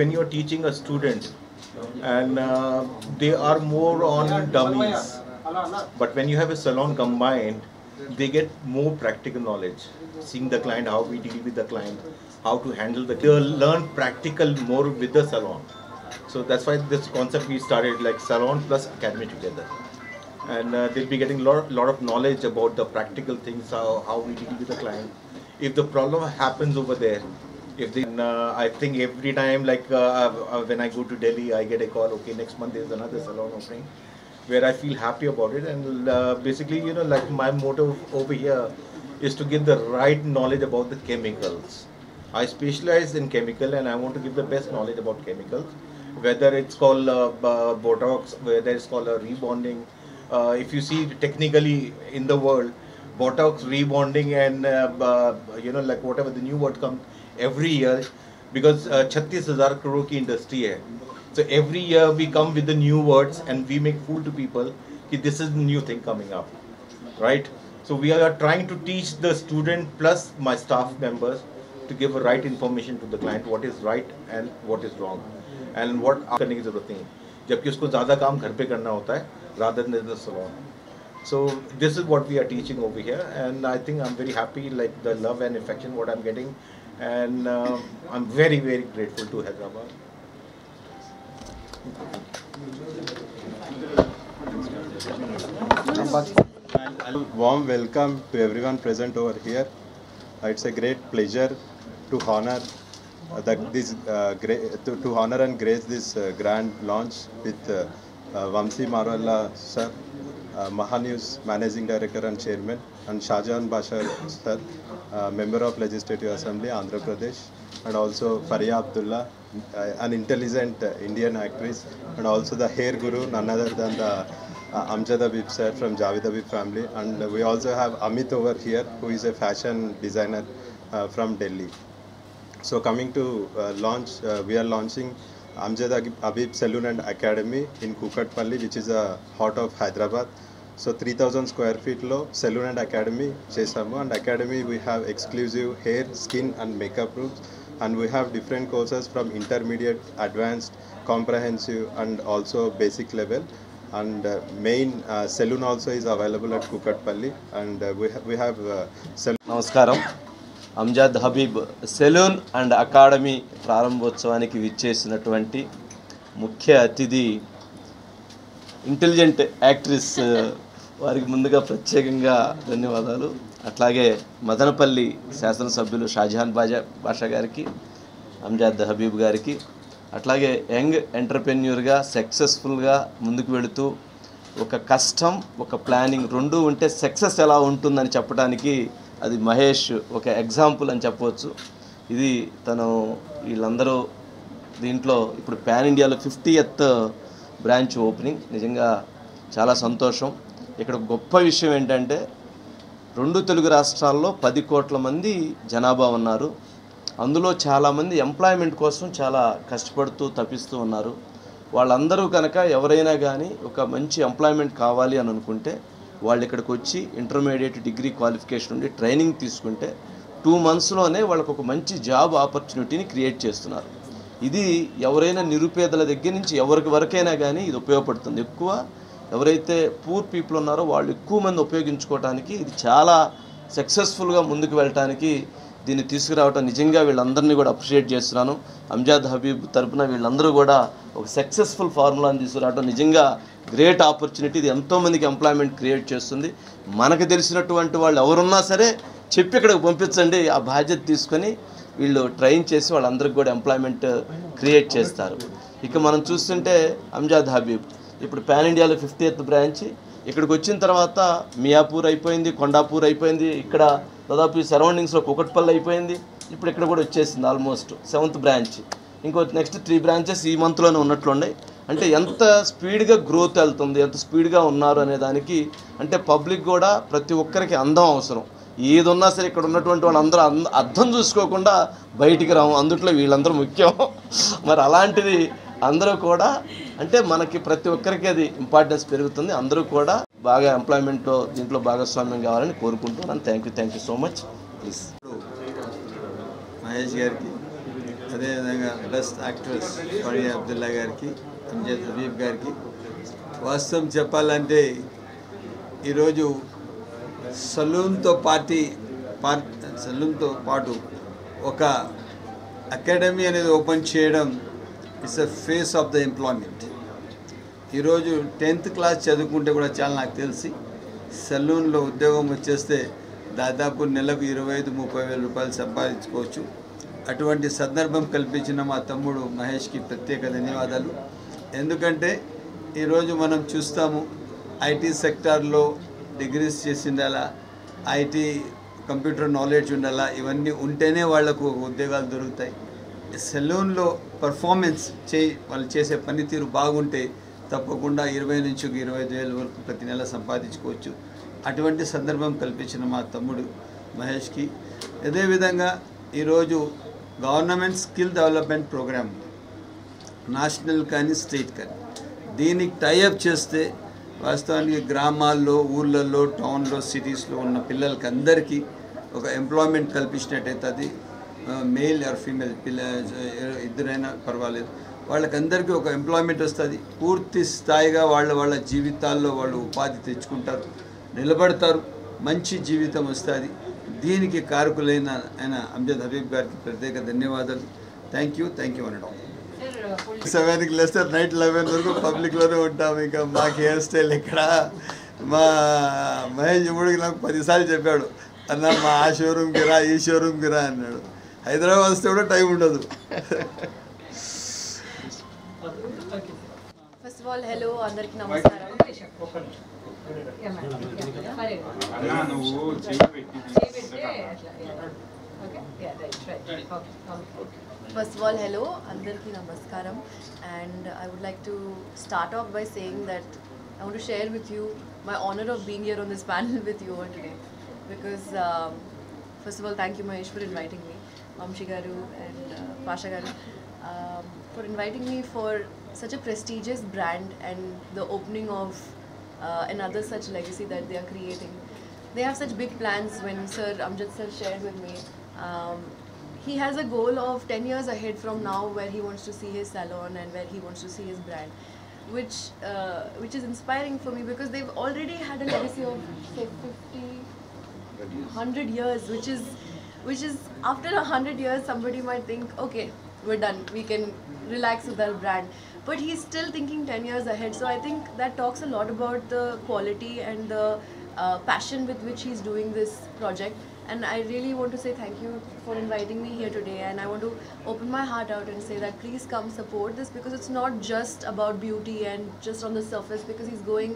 when you're teaching a student and they are more on dummies, but when you have a salon combined, they get more practical knowledge, seeing the client, how we deal with the client, how to handle the, they'll learn practical more with the salon. So that's why this concept we started, like salon plus academy together. And they'll be getting lot of knowledge about the practical things, how we deal with the client. If the problem happens over there, if they, I think every time, like when I go to Delhi, I get a call, okay, next month there's another salon opening, where I feel happy about it. And basically, you know, like my motto over here is to give the right knowledge about the chemicals. I specialize in chemical and I want to give the best knowledge about chemicals, whether it's called Botox, whether it's called rebonding. If you see technically in the world, Botox, rebonding, and you know, like whatever the new word comes every year, because 36,000 crore ki industry hai. So every year we come with the new words and we make fool to people that this is the new thing coming up, right? So we are trying to teach the student plus my staff members to give the right information to the client, what is right and what is wrong, and what करने की ज़रूरत नहीं, जबकि उसको ज़्यादा काम घर पे करना होता है rather than the salon. So this is what we are teaching over here, and I think I'm very happy, like the love and affection what I'm getting, and I'm very grateful to Hyderabad. Warm welcome to everyone present over here. It's a great pleasure to honor to honor and grace this grand launch with Vamsi Marwalla sir, Mahanews Managing Director and Chairman, and Shahjahan Basha sir, Member of Legislative Assembly, Andhra Pradesh, and also Faria Abdullah, an intelligent Indian actress, and also the hair guru, none other than the Amjad Habib sir from Javed Habib family, and we also have Amit over here, who is a fashion designer from Delhi. So coming to launch, we are launching Amjad Habib Salon and Academy in Kukatpalli, which is a heart of Hyderabad. So 3,000 square feet low Salon and Academy Chesamu, and Academy we have exclusive hair, skin and makeup rooms, and we have different courses from intermediate, advanced, comprehensive and also basic level. And main salon also is available at Kukatpalli, and we have salon. Namaskaram. Amjad Habib salon and academy ప్రారంభోత్సవానికి విచ్చేసినటువంటి ముఖ్య అతిథి intelligent actress వారికి ముందుగా ప్రత్యేకంగా ధన్యవాదాలు. అట్లాగే మదనపల్లి శాసనసభ్యులు షాజహాన్ బాషా గారికి, అమ్జద్ హబీబ్ గారికి, అట్లాగే యంగ్ ఎంటర్ప్రెన్యూర్గా సక్సెస్ఫుల్గా ముందుకు వెళుతూ ఒక కష్టం ఒక ప్లానింగ్ రెండు ఉంటే సక్సెస్ ఎలా ఉంటుందని చెప్పడానికి అది మహేష్ ఒక ఎగ్జాంపుల్ అని చెప్పవచ్చు. ఇది తను వీళ్ళందరూ దీంట్లో ఇప్పుడు పాన్ ఇండియాలో 50th బ్రాంచ్ ఓపెనింగ్, నిజంగా చాలా సంతోషం. ఇక్కడ గొప్ప విషయం ఏంటంటే 2 తెలుగు రాష్ట్రాల్లో 10 కోట్ల మంది జనాభా ఉన్నారు. అందులో చాలామంది ఎంప్లాయ్మెంట్ కోసం చాలా కష్టపడుతూ తపిస్తూ ఉన్నారు. వాళ్ళందరూ కనుక ఎవరైనా కానీ ఒక మంచి ఎంప్లాయ్మెంట్ కావాలి అని అనుకుంటే వాళ్ళు ఇక్కడికి వచ్చి ఇంటర్మీడియట్ డిగ్రీ క్వాలిఫికేషన్ ఉండి ట్రైనింగ్ తీసుకుంటే 2 monthsలోనే వాళ్ళకు ఒక మంచి జాబ్ ఆపర్చునిటీని క్రియేట్ చేస్తున్నారు. ఇది ఎవరైనా నిరుపేదల దగ్గర నుంచి ఎవరికి వరకైనా కానీ ఇది ఉపయోగపడుతుంది. ఎక్కువ ఎవరైతే పూర్ పీపుల్ ఉన్నారో వాళ్ళు ఎక్కువ మంది ఉపయోగించుకోవడానికి ఇది చాలా సక్సెస్ఫుల్గా ముందుకు వెళ్ళటానికి దీన్ని తీసుకురావటం నిజంగా వీళ్ళందరినీ కూడా అప్రిషియేట్ చేస్తున్నాను. అమ్జద్ హబీబ్ తరపున వీళ్ళందరూ కూడా ఒక సక్సెస్ఫుల్ ఫార్ములాని తీసుకురావటం నిజంగా గ్రేట్ ఆపర్చునిటీ. ఇది ఎంతోమందికి ఎంప్లాయ్మెంట్ క్రియేట్ చేస్తుంది. మనకు తెలిసినటువంటి వాళ్ళు ఎవరున్నా సరే చెప్పి ఇక్కడికి పంపించండి, ఆ బాధ్యత తీసుకొని వీళ్ళు ట్రైన్ చేసి వాళ్ళందరికీ కూడా ఎంప్లాయ్మెంట్ క్రియేట్ చేస్తారు. ఇక మనం చూస్తుంటే అమ్జద్ హబీబ్ ఇప్పుడు పాన్ ఇండియాలో 50th బ్రాంచ్ ఇక్కడికి వచ్చిన తర్వాత మియాపూర్ అయిపోయింది, కొండాపూర్ అయిపోయింది, ఇక్కడ దాదాపు ఈ సరౌండింగ్స్లో కుకట్పల్లి అయిపోయింది, ఇప్పుడు ఇక్కడ కూడా వచ్చేసింది ఆల్మోస్ట్ 7th బ్రాంచ్. ఇంకో నెక్స్ట్ 3 బ్రాంచెస్ ఈ మంత్లోనే ఉన్నట్లున్నాయి. అంటే ఎంత స్పీడ్గా గ్రోత్ వెళ్తుంది, ఎంత స్పీడ్గా ఉన్నారు అనే దానికి అంటే పబ్లిక్ కూడా ప్రతి ఒక్కరికి అందం అవసరం. ఏది ఉన్నా సరే ఇక్కడ ఉన్నటువంటి వాళ్ళందరూ అర్థం చూసుకోకుండా బయటికి రాము, అందుట్లో వీళ్ళందరూ ముఖ్యం. మరి అలాంటిది అందరూ కూడా అంటే మనకి ప్రతి ఒక్కరికి అది ఇంపార్టెన్స్ పెరుగుతుంది. అందరూ కూడా బాగా ఎంప్లాయ్మెంట్లో దీంట్లో భాగస్వామ్యం కావాలని కోరుకుంటున్నాను. Thank you so much. Please Mahesh గారికి అదేవిధంగా బెస్ట్ యాక్ట్రెస్ ఫరియా అబ్దుల్లా గారికి, అంజద్ హబీబ్ గారికి. వాస్తవం చెప్పాలంటే ఈరోజు సలూన్తో పాటు ఒక అకాడమీ అనేది ఓపెన్ చేయడం it's a face of the employment. ఈరోజు 10th క్లాస్ చదువుకుంటే కూడా చాలా నాకు తెలిసి సలూన్లో ఉద్యోగం వచ్చేస్తే దాదాపు నెలకు 25-30 వేల రూపాయలు సంపాదించుకోవచ్చు. అటువంటి సందర్భం కల్పించిన మా తమ్ముడు మహేష్కి ప్రత్యేక ధన్యవాదాలు. ఎందుకంటే ఈరోజు మనం చూస్తాము ఐటీ సెక్టార్లో డిగ్రీస్ చేసి ఉండాలా, ఐటీ కంప్యూటర్ నాలెడ్జ్ ఉండాలా, ఇవన్నీ ఉంటేనే వాళ్లకు ఉద్యోగాలు దొరుకుతాయి. సెలూన్లో పర్ఫార్మెన్స్ వాళ్ళు చేసే పనితీరు బాగుంటే తప్పకుండా 20 నుంచి 25 వేల వరకు ప్రతి నెల సంపాదించుకోవచ్చు. అటువంటి సందర్భం కల్పించిన మా తమ్ముడు మహేష్కి. అదేవిధంగా ఈరోజు government skill development program national కానీ స్టేట్ కానీ దీనికి టైఅప్ చేస్తే వాస్తవానికి గ్రామాల్లో, ఊళ్ళల్లో, టౌన్లో, సిటీస్లో ఉన్న పిల్లలకి అందరికీ ఒక ఎంప్లాయ్మెంట్ కల్పించినట్టయితే అది మేల్ ఆర్ ఫీమేల్ ఇద్దరైనా పర్వాలేదు, వాళ్ళకందరికీ ఒక ఎంప్లాయ్మెంట్ వస్తుంది. పూర్తి స్థాయిగా వాళ్ళ జీవితాల్లో వాళ్ళు ఉపాధి తెచ్చుకుంటారు, నిలబడతారు, మంచి జీవితం వస్తుంది. దీనికి కారకులైన ఆయన అంజద్ హబీబ్ గారికి ప్రత్యేక ధన్యవాదాలు. థ్యాంక్ యూ అనడం. 7కి లేస్తే నైట్ 11 వరకు పబ్లిక్లోనే ఉంటాము. ఇంకా మాకు హెయిర్ స్టైల్ ఇక్కడ మా మహేష్ ఇప్పుడు నాకు 10 సార్లు చెప్పాడు, అన్న మా ఆ షోరూమ్కి రా, ఈ షోరూమ్కి రా అన్నాడు. హైదరాబాద్ వస్తే కూడా టైం ఉండదు. First of all, hello, అందరికి నమస్కారం. First of all, hello, అందరికి నమస్కారం. And I would like to start off by saying that I want to share with you my honor of being here on this panel with you all today. Because first of all, thank you Mahesh for inviting me, Vamshi garu and Pasha garu, for inviting me for such a prestigious brand and the opening of another such legacy that they are creating. They have such big plans. When Sir Amjad sir shared with me, he has a goal of 10 years ahead from now where he wants to see his salon and where he wants to see his brand, which is inspiring for me because they've already had a legacy of say 100 years, which is after 100 years somebody might think, okay, we're done, we can relax with our brand, but he's still thinking 10 years ahead. So I think that talks a lot about the quality and the passion with which he's doing this project. And I really want to say thank you for inviting me here today, and I want to open my heart out and say that please come support this, because it's not just about beauty and just on the surface, because he's going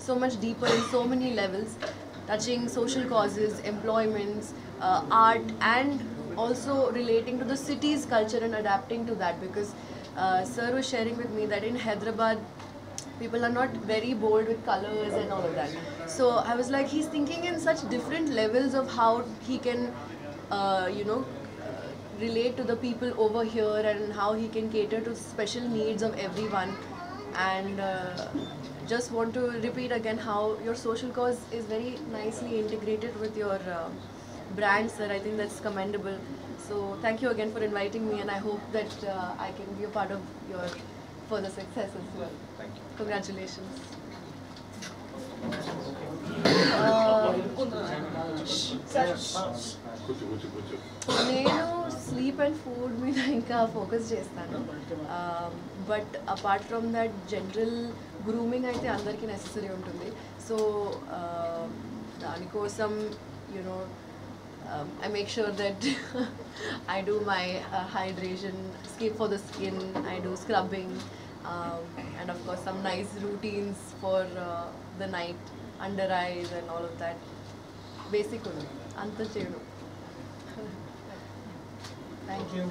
so much deeper in so many levels, touching social causes, employments, art, and also relating to the city's culture and adapting to that. Because Sir was sharing with me that in Hyderabad people are not very bold with colors and all of that. So I was like, he's thinking in such different levels of how he can relate to the people over here and how he can cater to special needs of everyone. And just want to repeat again how your social cause is very nicely integrated with your brand, sir. I think that's commendable. So thank you again for inviting me, and I hope that I can be a part of your further success as well. Thank you. Congratulations. నేను sleep and food మీద ఇంకా focus చేస్తాను. But apart from that general grooming అయితే అందరికీ necessary ఉంటుంది. So దానికోసం you know I make sure that I do my hydration, for the skin, I do scrubbing, and of course some nice routines for the night, under eyes and all of that. Basic only. Anta cheyanu. Thank you.